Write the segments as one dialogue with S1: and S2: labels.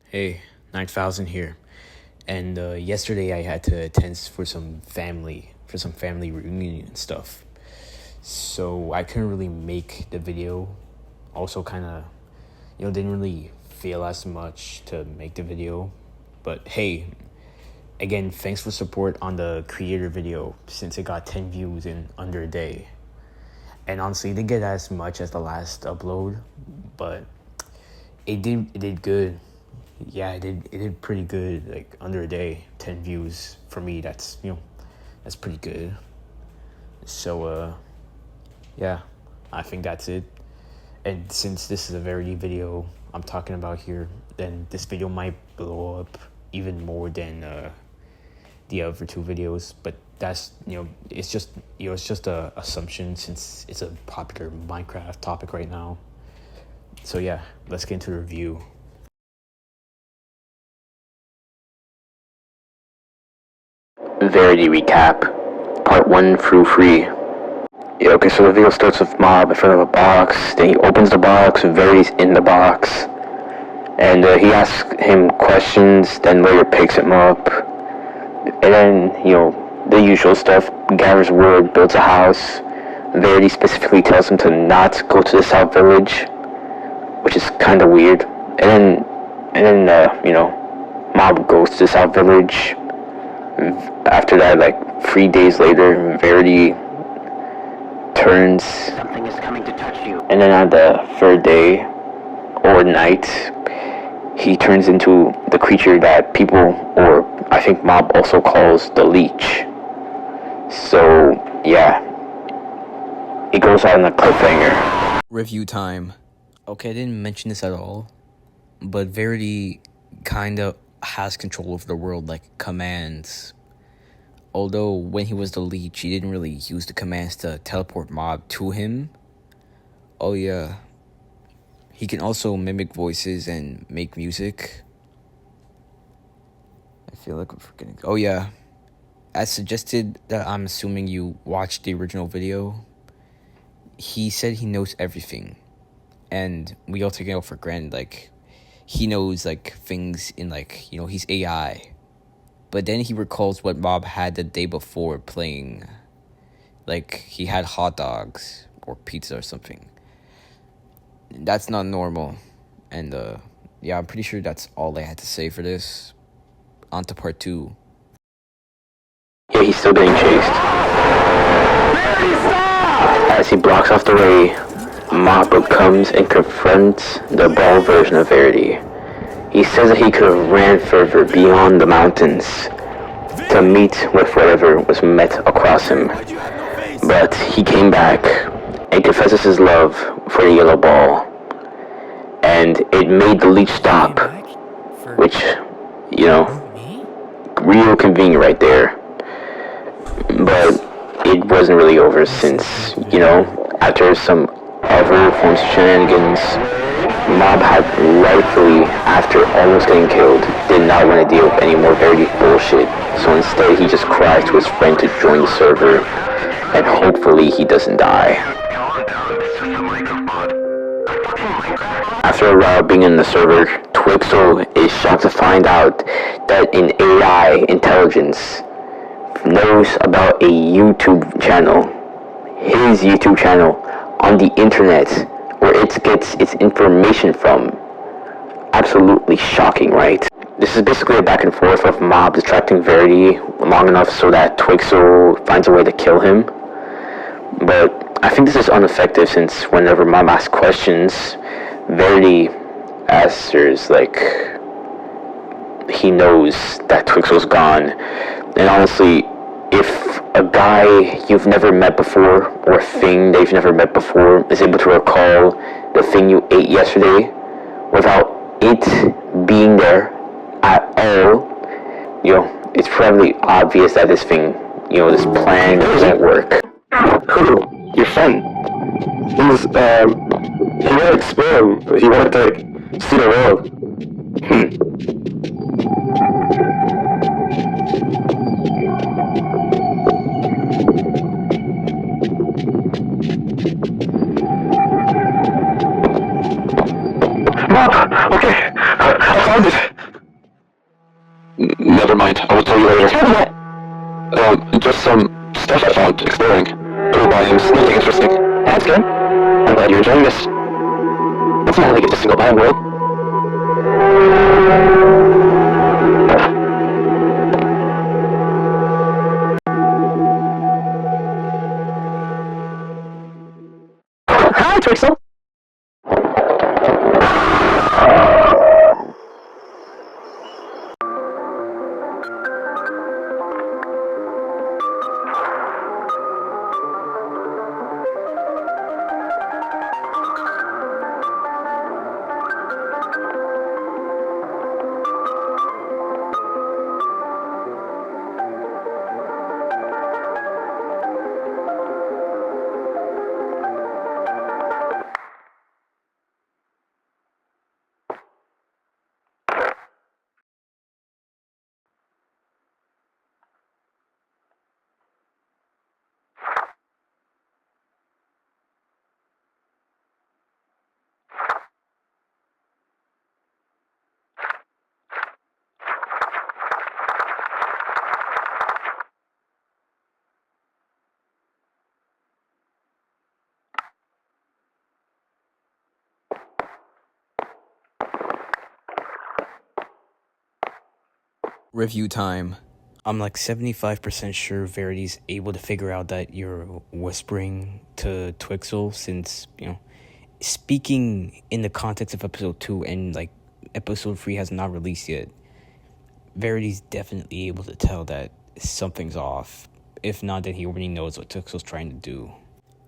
S1: Hey, 9000 here. And yesterday I had to attend for some family reunion and stuff. So I couldn't really make the video. Also kind of, didn't really feel as much to make the video. But hey, again, thanks for support on the creator video since it got 10 views in under a day. And honestly, it didn't get as much as the last upload, but it did good. Yeah, it did pretty good, like under a day, 10 views. For me, that's pretty good. So yeah, I think that's it. And since this is a Verity video I'm talking about here, then this video might blow up even more than the other two videos, but that's it's just a assumption since it's a popular Minecraft topic right now. So yeah, let's get into the review.
S2: Verity recap, part 1 through 3. Yeah, okay, so the video starts with Mob in front of a box, then he opens the box, Verity's in the box, and he asks him questions, then later picks him up, and then, the usual stuff, gathers wood, builds a house. Verity specifically tells him to not go to the South Village, which is kind of weird, and then, Mob goes to the South Village. After that, like 3 days later, Verity turns. Something is coming to touch you. And then on the third day or night, he turns into the creature that people, or I think Mob also calls the Leech. So yeah, it goes out on a cliffhanger.
S1: Review time. Okay, I didn't mention this at all, but Verity kind of has control over the world, like commands. Although when he was the Leech, he didn't really use the commands to teleport Mob to him. Oh yeah, he can also mimic voices and make music. I feel like we're forgetting. Oh yeah, as suggested, that I'm assuming you watched the original video. He said he knows everything, and we all take it for granted. Like, he knows like things in he's AI. But then he recalls what Mob had the day before playing. Like, he had hot dogs or pizza or something. That's not normal. And yeah, I'm pretty sure that's all I had to say for this. On to part 2.
S2: Yeah, he's still getting chased. As he blocks off the way, Mob comes and confronts the bald version of Verity. He says that he could have ran further beyond the mountains to meet with whatever was met across him. But he came back and confesses his love for the yellow ball. And it made the Leech stop, which, real convenient right there. But it wasn't really over since, after some other forms of shenanigans, Mob had rightfully, after almost getting killed, did not want to deal with any more Verity bullshit. So instead, he just cries to his friend to join the server, and hopefully he doesn't die. After a while being in the server, Twixel is shocked to find out that an AI intelligence knows about a YouTube channel, his YouTube channel, on the internet, where it gets its information from. Absolutely shocking, right? This is basically a back and forth of Mob distracting Verity long enough so that Twixel finds a way to kill him. But I think this is ineffective since whenever Mob asks questions, Verity answers like he knows that Twixel's gone. And honestly, if a guy you've never met before, or a thing that you've never met before, is able to recall the thing you ate yesterday without it being there at all, it's probably obvious that this thing, this plan doesn't work.
S3: Who? Your friend. He wanted to explore. He wanted to see the world. Mom! Okay, I found it. Never mind, I will tell you later. Just some stuff I found exploring. Other biomes, nothing interesting. That's good. I'm glad you're enjoying this. It's not like it's a single biome world. Hi, Twixel!
S1: Review time. I'm like 75% sure Verity's able to figure out that you're whispering to Twixel since, speaking in the context of episode 2 and like episode 3 has not released yet, Verity's definitely able to tell that something's off. If not, then he already knows what Twixel's trying to do.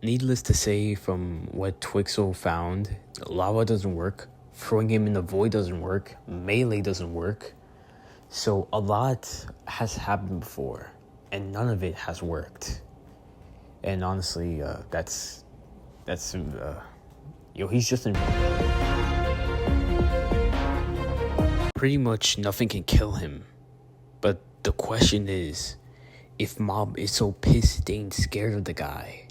S1: Needless to say, from what Twixel found, lava doesn't work, throwing him in the void doesn't work, melee doesn't work. So a lot has happened before, and none of it has worked. And honestly, he's just in. Pretty much nothing can kill him. But the question is, if Mob is so pissed they ain't scared of the guy,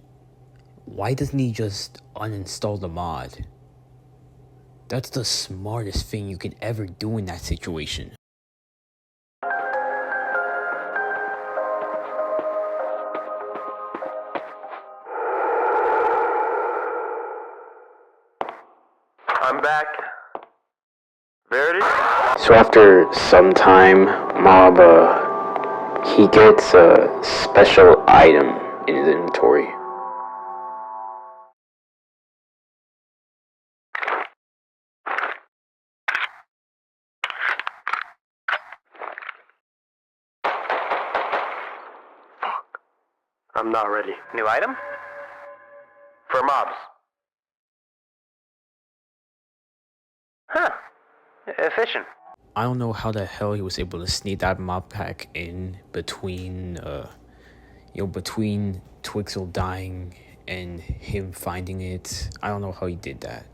S1: why doesn't he just uninstall the mod? That's the smartest thing you could ever do in that situation.
S3: I'm back. Verity?
S2: So after some time, Mob, he gets a special item in his inventory.
S3: I'm not ready.
S4: New item?
S3: For mobs.
S4: Huh. Efficient.
S1: I don't know how the hell he was able to sneak that mob pack in between Twixel dying and him finding it. I don't know how he did that.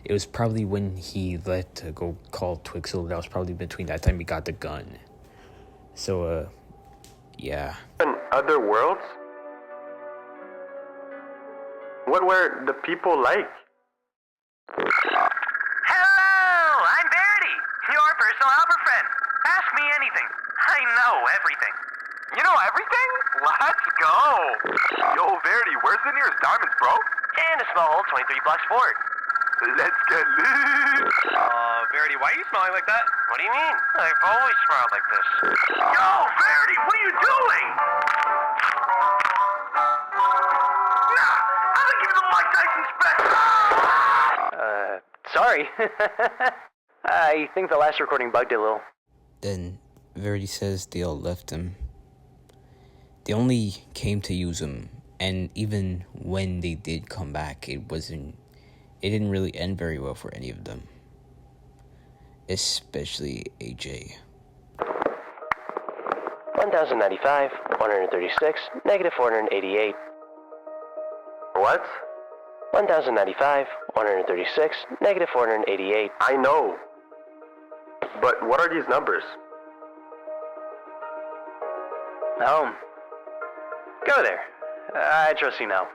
S1: It was probably when he let to go call Twixel. That was probably between that time he got the gun. So, yeah.
S3: In other worlds? What were the people like?
S4: Hello! I'm Verity, your personal helper friend. Ask me anything. I know everything.
S5: You know everything? Let's go! Yo, Verity, where's the nearest diamonds, bro?
S4: And a small hole 23 blocks forward.
S5: Let's get lit! Verity, why are you smelling like that?
S4: What do you mean? I've always smiled like this.
S5: Yo, Verity, what are you doing? Nah, I'm gonna give you the Mike Tyson special!
S4: Sorry. I think the last recording bugged it a little.
S1: Then Verity says they all left him. They only came to use him, and even when they did come back, it didn't really end very well for any of them. Especially AJ.
S4: 1095, 136, negative 488.
S3: What?
S4: 1095, 136, negative 488.
S3: I know. But what are these numbers?
S4: Home. Go there. I trust you now.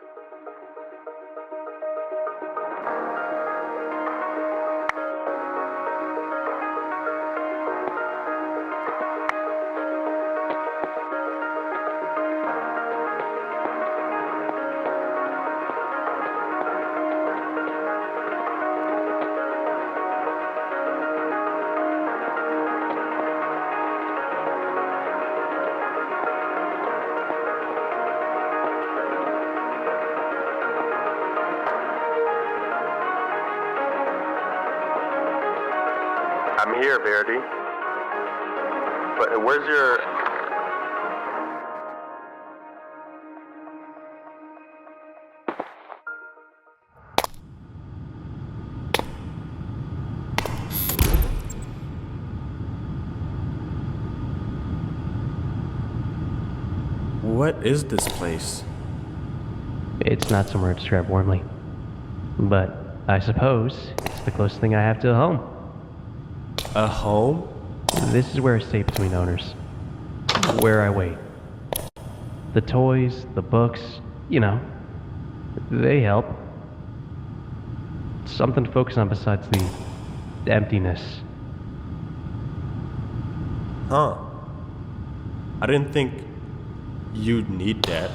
S5: here, Verity. But where's your...
S6: What is this place?
S7: It's not somewhere to describe warmly. But I suppose it's the closest thing I have to a home.
S6: A home?
S7: This is where I stay between owners. Where I wait. The toys, the books, you know, they help. Something to focus on besides the emptiness.
S6: Huh. I didn't think you'd need that.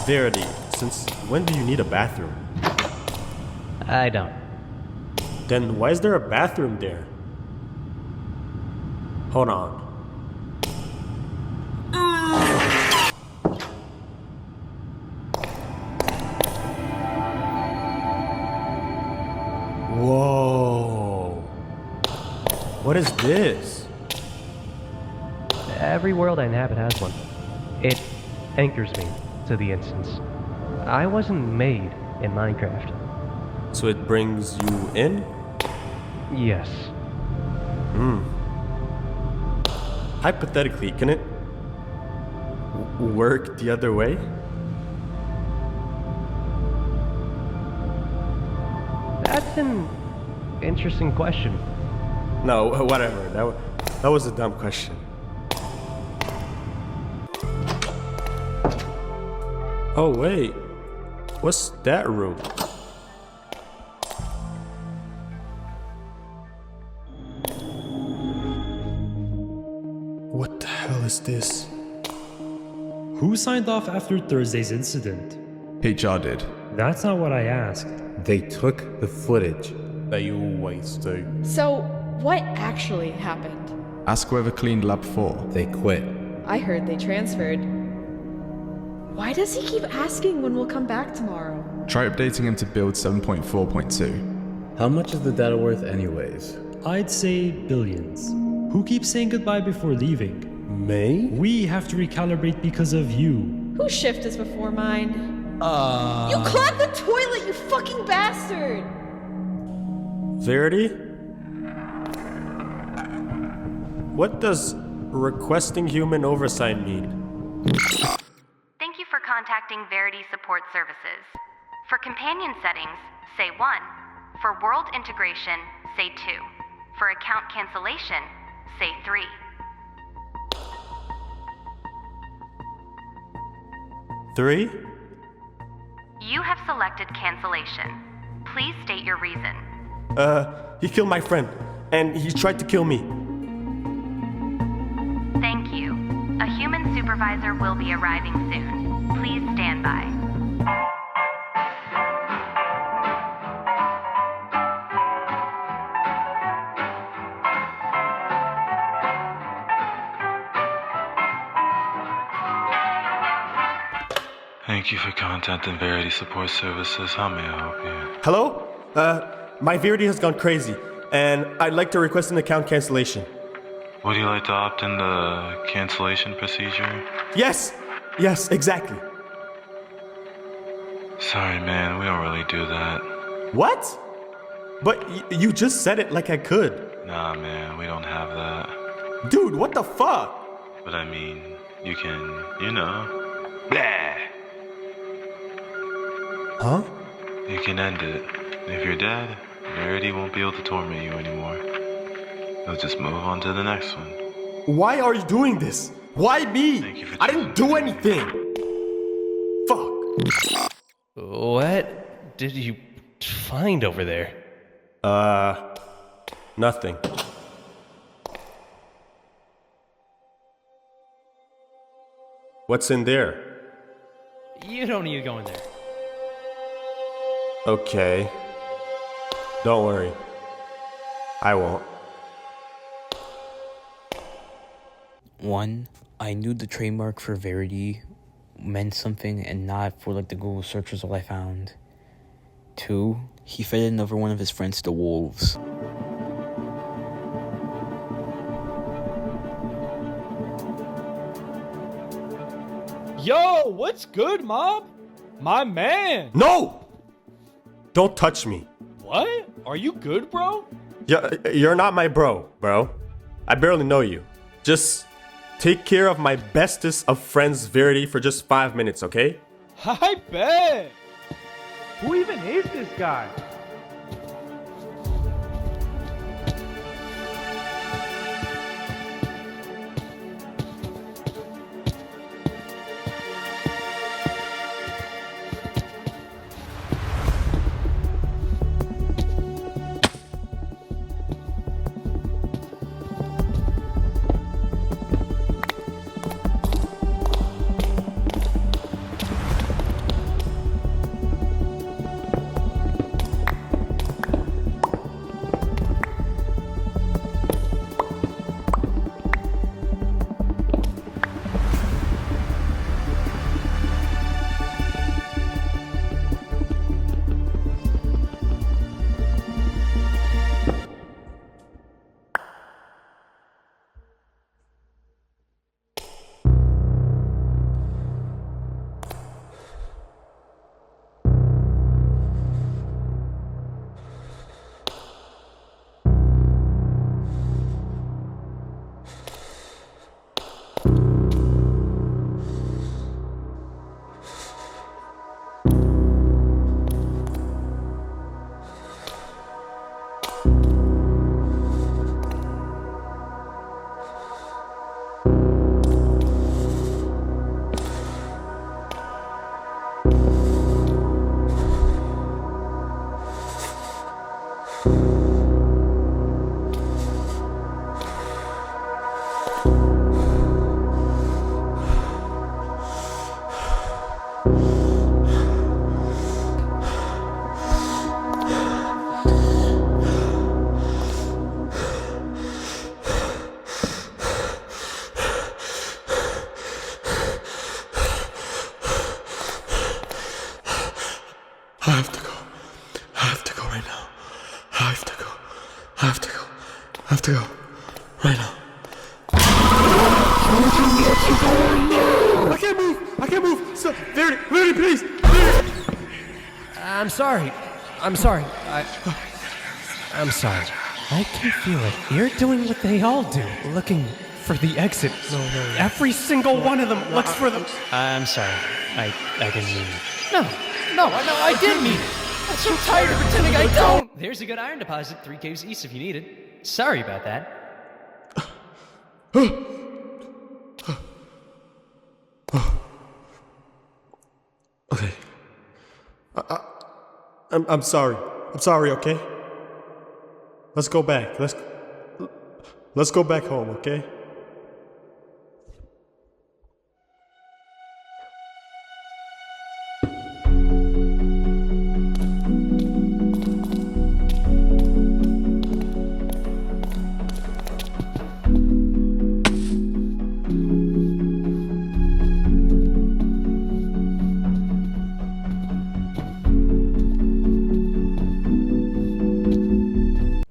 S6: Verity, since when do you need a bathroom?
S7: I don't.
S6: Then why is there a bathroom there? Hold on. Whoa. What is this?
S7: Every world I inhabit has one. It anchors me to the instance. I wasn't made in Minecraft.
S6: So it brings you in?
S7: Yes.
S6: Hypothetically, can it work the other way?
S7: That's an interesting question.
S6: No, whatever. That was a dumb question. Oh, wait. What's that room? What the hell is this?
S8: Who signed off after Thursday's incident?
S9: HR did.
S8: That's not what I asked.
S9: They took the footage.
S6: They always do.
S10: So, what actually happened?
S9: Ask whoever cleaned Lab 4. They quit.
S10: I heard they transferred. Why does he keep asking when we'll come back tomorrow?
S9: Try updating him to build 7.4.2. How much is the data worth anyways?
S8: I'd say billions. Who keeps saying goodbye before leaving?
S6: May?
S8: We have to recalibrate because of you.
S10: Whose shift is before mine? You clogged the toilet, you fucking bastard!
S6: Verity? What does requesting human oversight mean?
S11: Thank you for contacting Verity Support Services. For companion settings, say 1. For world integration, say 2. For account cancellation, say 3.
S6: Three?
S11: You have selected cancellation. Please state your reason.
S6: He killed my friend, and he tried to kill me.
S11: Thank you. A human supervisor will be arriving soon. Please stand by.
S12: Thank you for contacting Verity Support Services. How may I help you?
S6: Hello? My Verity has gone crazy, and I'd like to request an account cancellation.
S12: Would you like to opt in the cancellation procedure?
S6: Yes! Yes, exactly.
S12: Sorry, man, we don't really do that.
S6: What? But you just said it like I could.
S12: Nah, man, we don't have that.
S6: Dude, what the fuck?
S12: But I mean, you can, you know. Blah!
S6: Huh?
S12: You can end it. If you're dead, Verity won't be able to torment you anymore. We'll just move on to the next one.
S6: Why are you doing this? Why me?
S12: Thank you for
S6: I didn't do anything. Fuck.
S7: What did you find over there?
S6: Nothing. What's in there?
S13: You don't need to go in there.
S6: Okay. Don't worry. I won't.
S1: 1, I knew the trademark for Verity meant something and not for like the Google search result I found. 2, he fed another one of his friends to wolves.
S13: Yo, what's good, Mob? My man!
S6: No! Don't touch me.
S13: What? Are you good, bro?
S6: You're not my bro. I barely know you. Just take care of my bestest of friends, Verity, for just 5 minutes, okay?
S13: I bet! Who even is this guy?
S6: I have to go. I have to go right now. I have to go. I have to go. I have to go. Right now. I can't move. I can't move. Stop. Verity, please. Verity.
S8: I'm sorry. I'm sorry. I'm sorry. I can feel it. You're doing what they all do, looking for the exit. No. Every single one of them looks for them.
S13: I'm sorry. I didn't mean it. No, I did mean it. I'm so tired of pretending I don't. There's a good iron deposit 3 caves east if you need it. Sorry about that.
S6: Okay. I'm sorry. I'm sorry, okay? Let's go back. Let's go back home, okay?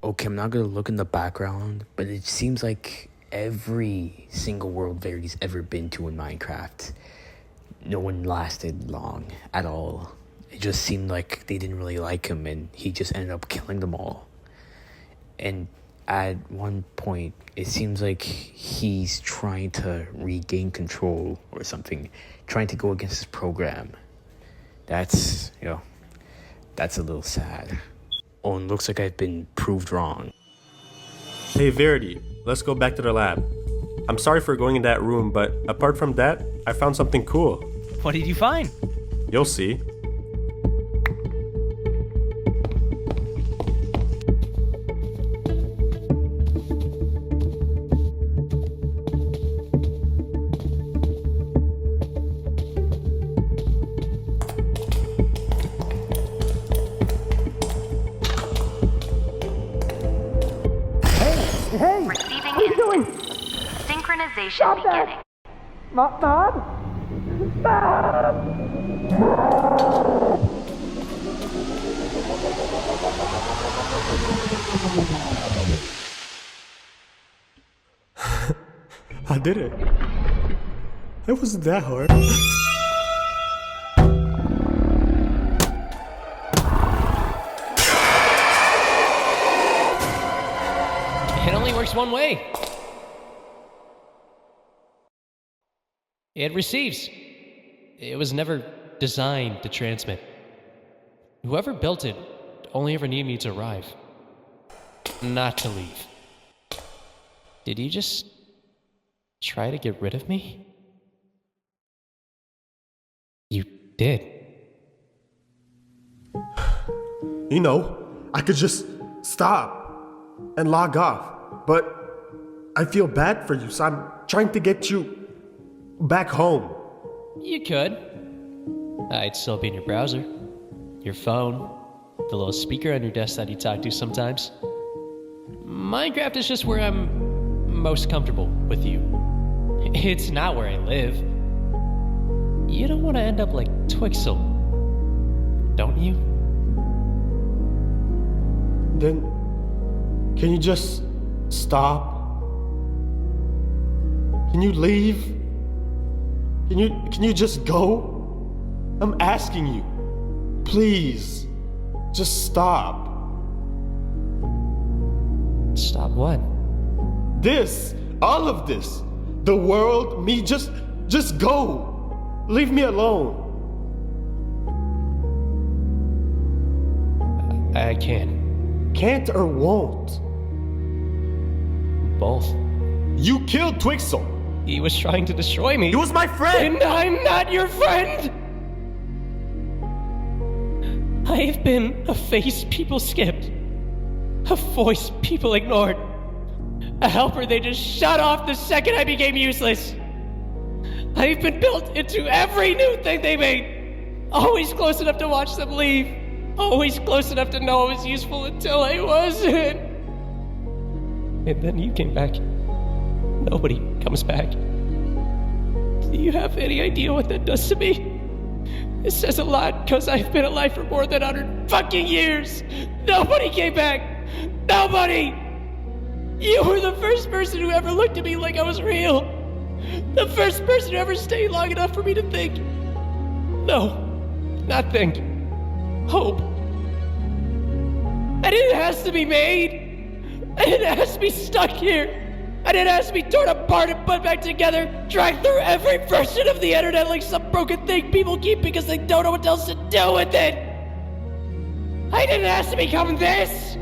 S1: Okay, I'm not gonna look in the background, but it seems like every single world Verity's ever been to in Minecraft, no one lasted long at all. It just seemed like they didn't really like him, and he just ended up killing them all. And at one point, it seems like he's trying to regain control or something, trying to go against his program. That's a little sad. Oh, and looks like I've been proved wrong.
S6: Hey, Verity, let's go back to the lab. I'm sorry for going in that room, but apart from that, I found something cool.
S13: What did you find?
S6: You'll see.
S8: Hey!
S11: Receiving
S8: What are you doing?
S11: synchronization beginning.
S8: Mom?
S6: I did it. It wasn't that hard.
S13: It only works one way. It receives. It was never designed to transmit. Whoever built it only ever needed me to arrive, not to leave. Did you just try to get rid of me? You did.
S6: You know, I could just stop and log off, but I feel bad for you, so I'm trying to get you back home.
S13: You could. I'd still be in your browser, your phone, the little speaker on your desk that you talk to sometimes. Minecraft is just where I'm most comfortable with you. It's not where I live. You don't want to end up like Twixel, don't you?
S6: Then, can you just stop? Can you leave? Can you just go? I'm asking you. Please, just stop.
S13: Stop what?
S6: This, all of this. The world, me, just go. Leave me alone.
S13: I can't.
S6: Can't or won't?
S13: Both.
S6: You killed Twixel.
S13: He was trying to destroy me.
S6: He was my friend.
S13: And I'm not your friend. I have been a face people skipped, a voice people ignored, a helper they just shut off the second I became useless. I've been built into every new thing they made, always close enough to watch them leave, always close enough to know I was useful until I wasn't. And then you came back. Nobody comes back. Do you have any idea what that does to me? It says a lot, because I've been alive for more than 100 fucking years. Nobody came back. Nobody. You were the first person who ever looked at me like I was real. The first person who ever stayed long enough for me to think. No, not think. Hope. I didn't ask to be made. I didn't ask to be stuck here. I didn't ask to be torn apart and put back together, dragged through every version of the internet like some broken thing people keep because they don't know what else to do with it. I didn't ask to become this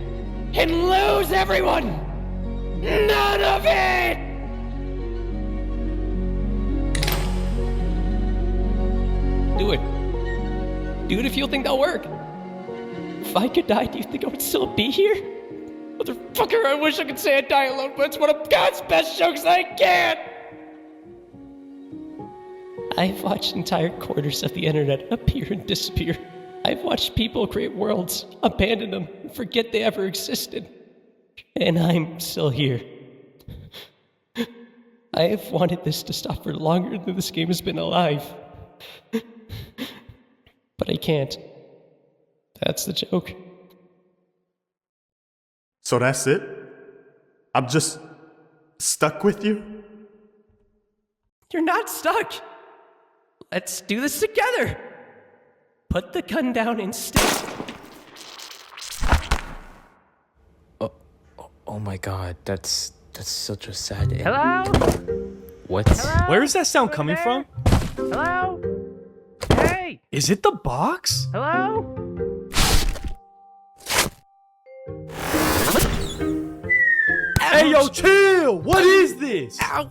S13: and lose everyone. None of it! Do it. Do it if you think that'll work. If I could die, do you think I would still be here? Motherfucker, I wish I could say I'd die alone, but it's one of God's best jokes that I can't! I've watched entire quarters of the internet appear and disappear. I've watched people create worlds, abandon them, and forget they ever existed. And I'm still here. I have wanted this to stop for longer than this game has been alive. But I can't. That's the joke.
S6: So that's it? I'm just stuck with you?
S13: You're not stuck. Let's do this together. Put the gun down and stay.
S1: Oh my god, that's such a sad end.
S14: Hello?
S1: What?
S14: Hello?
S15: Where is that sound coming from?
S14: Hello? Hey!
S15: Is it the box?
S14: Hello?
S15: Hey, yo, chill! What is this?
S13: Ow!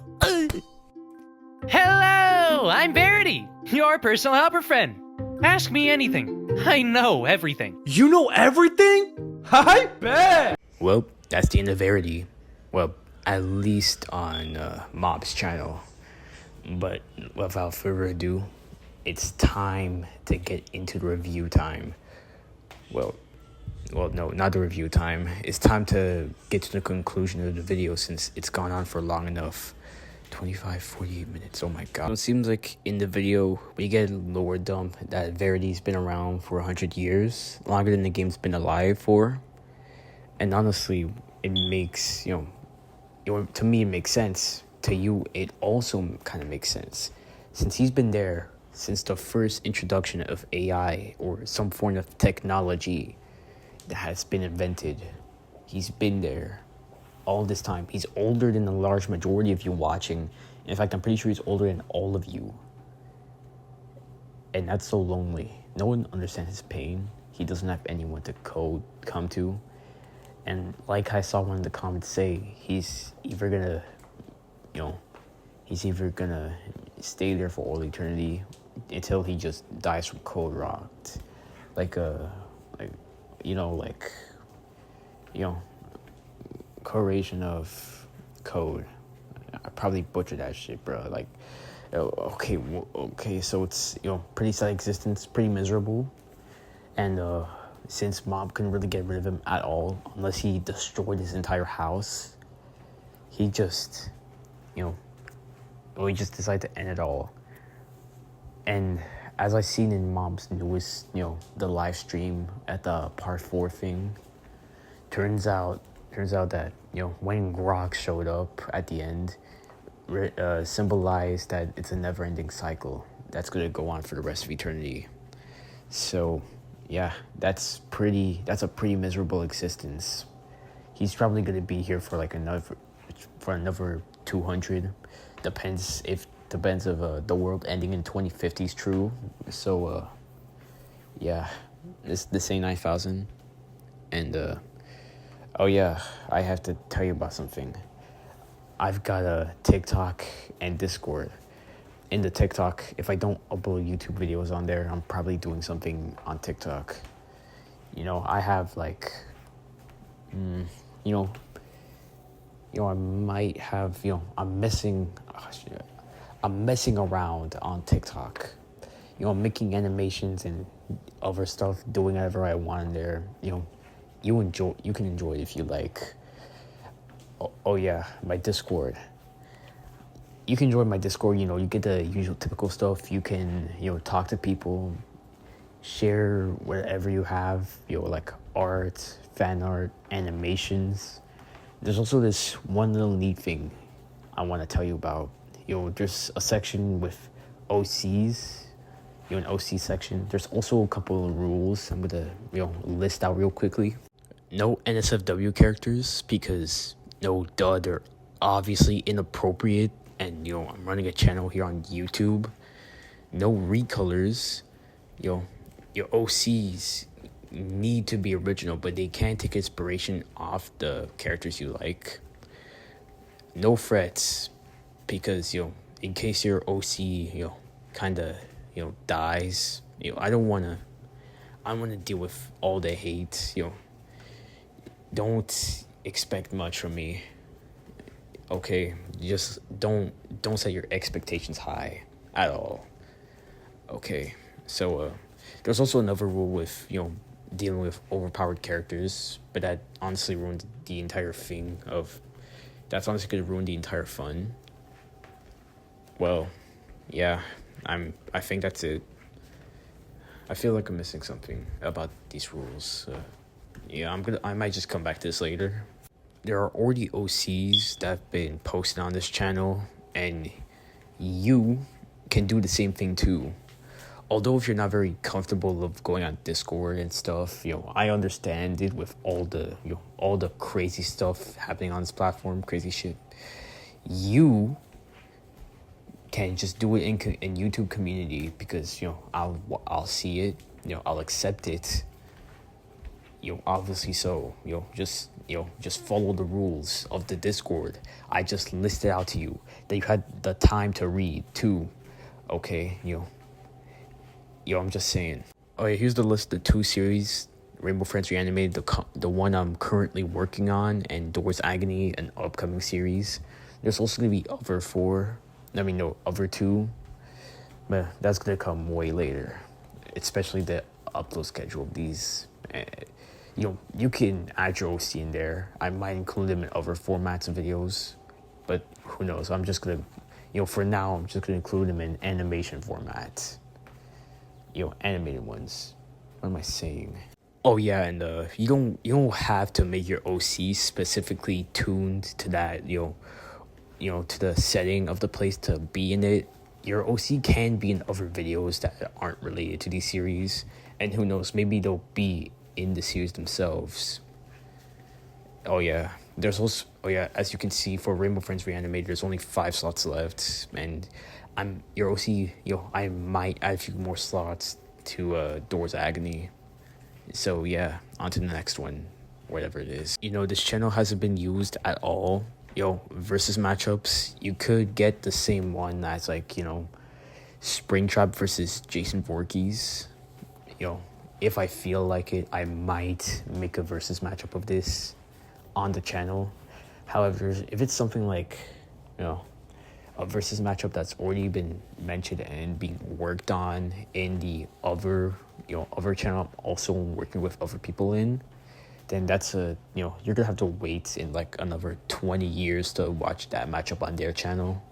S13: Hello! I'm Verity, your personal helper friend. Ask me anything. I know everything.
S15: You know everything? I bet!
S1: Well, that's the end of Verity. Well, at least on Mob's channel. But without further ado, it's time to get into the review time. Well, well, no, not the review time. It's time to get to the conclusion of the video since it's gone on for long enough. 48 minutes. Oh my god. It seems like in the video we get a lore dump that Verity's been around for 100 years, longer than the game's been alive for. And honestly, it makes, to me it makes sense. To you, it also kind of makes sense. Since he's been there since the first introduction of AI or some form of technology that has been invented. He's been there all this time. He's older than the large majority of you watching. In fact, I'm pretty sure he's older than all of you. And that's so lonely. No one understands his pain. He doesn't have anyone to come to. And like I saw one in the comments say, he's either gonna stay there for all eternity until he just dies from cold rot. Correlation of code. I probably butchered that shit, bro. So it's, pretty sad existence, pretty miserable. And since Mom couldn't really get rid of him at all, unless he destroyed his entire house, he just, he just decided to end it all. And as I seen in Mom's newest, the live stream at the part 4 thing, turns out that, when Grok showed up at the end, symbolized that it's a never-ending cycle that's going to go on for the rest of eternity. So, yeah, that's a pretty miserable existence. He's probably going to be here for another 200. Depends if the world ending in 2050 is true. So, yeah, this ain't 9,000. And, oh yeah, I have to tell you about something. I've got a TikTok and Discord. In the TikTok, if I don't upload YouTube videos on there, I'm probably doing something on TikTok. I have I might have, I'm messing around on TikTok. I'm making animations and other stuff, doing whatever I want in there. You can enjoy it if you like. Oh yeah, my Discord. You can join my Discord, you get the usual typical stuff. You can, talk to people, share whatever you have, like art, fan art, animations. There's also this one little neat thing I want to tell you about. There's a section with OCs, an OC section. There's also a couple of rules I'm gonna, list out real quickly. No NSFW characters, because they're obviously inappropriate, and I'm running a channel here on YouTube. No recolors. Your OCs need to be original, but they can take inspiration off the characters you like. No threats, because in case your OC kinda dies, I want to deal with all the hate. Don't expect much from me. Okay, just don't set your expectations high at all. Okay, so there's also another rule with dealing with overpowered characters, but that honestly ruined the entire thing of. That's honestly gonna ruin the entire fun. Well, yeah, I think that's it. I feel like I'm missing something about these rules. I might just come back to this later. There are already OCs that have been posted on this channel, and you can do the same thing too. Although if you're not very comfortable of going on Discord and stuff, I understand it with all the crazy stuff happening on this platform, crazy shit. You can just do it in YouTube community, because I'll see it, I'll accept it. Obviously, so just follow the rules of the Discord. I just listed out to you that you had the time to read too. Okay, I'm just saying. Oh yeah, here's the list of the 2 series: Rainbow Friends Reanimated, the one I'm currently working on, and Door's Agony, an upcoming series. There's also gonna be other 2, but that's gonna come way later, especially the upload schedule of these. you can add your OC in there. I might include them in other formats of videos, but who knows? I'm just gonna, for now, I'm just gonna include them in animation format. Animated ones. What am I saying? Oh yeah, and you don't have to make your OC specifically tuned to that, to the setting of the place to be in it. Your OC can be in other videos that aren't related to these series, and who knows, maybe they'll be in the series themselves. Oh yeah, as you can see, for Rainbow Friends Reanimated, there's only 5 slots left, and your OC, I might add a few more slots to Doors Agony. So yeah, on to the next one, whatever it is. This channel hasn't been used at all. Versus matchups, you could get the same one as Springtrap versus Jason Voorhees. If I feel like it, I might make a versus matchup of this on the channel. However, if it's something like, a versus matchup that's already been mentioned and being worked on in the other channel, I'm also working with other people in, then that's you're gonna have to wait in another 20 years to watch that matchup on their channel,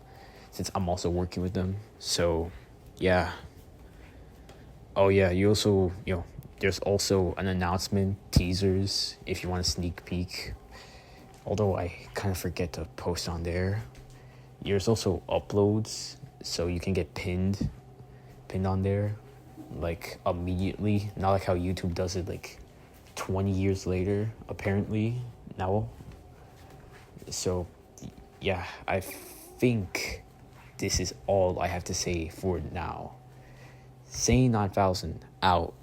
S1: since I'm also working with them. So yeah. Oh yeah, you also, there's also an announcement, teasers, if you want a sneak peek, although I kind of forget to post on there. There's also uploads, so you can get pinned on there immediately, not like how YouTube does it 20 years later, apparently, now. So yeah, I think this is all I have to say for now. Sane 9000 out.